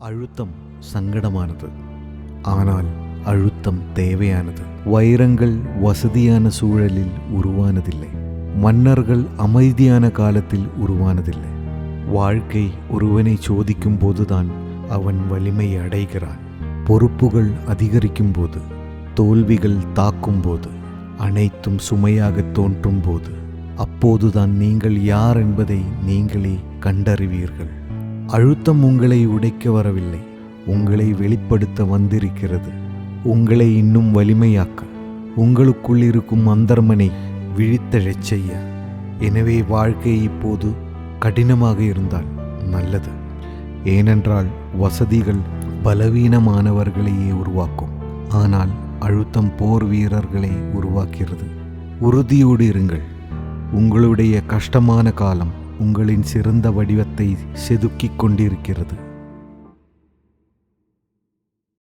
அழுத்தம் சங்கடமானது, ஆனால் அழுத்தம் தேவையானது. வைரங்கள் வசதியான சூழலில் உருவானதில்லை. மன்னர்கள் அமைதியான காலத்தில் உருவானதில்லை. வாழ்க்கை ஒருவனை சோதிக்கும் போதுதான் அவன் வலிமை அடைகிறான். பொறுப்புகள் அதிகரிக்கும் போது, தோல்விகள் தாக்கும் போது, அனைத்தும் சுமையாக தோன்றும் போது, அப்போதுதான் நீங்கள் யார் என்பதை நீங்களே கண்டறிவீர்கள். அழுத்தம் உங்களை உடைக்க வரவில்லை, உங்களை வெளிப்படுத்த வந்திருக்கிறது. உங்களை இன்னும் வலிமையாக்க, உங்களுக்குள் இருக்கும் அந்தர்மனை விழித்தெழச் செய்ய. எனவே வாழ்க்கை இப்போது கடினமாக இருந்தால் நல்லது. ஏனென்றால் வசதிகள் பலவீனமானவர்களையே உருவாக்கும், ஆனால் அழுத்தம் போர் வீரர்களை உருவாக்கிறது. உறுதியோடு இருங்கள். உங்களுடைய கஷ்டமான காலம் உங்களின் சிறந்த வடிவத்தை செதுக்கிக் கொண்டிருக்கிறது.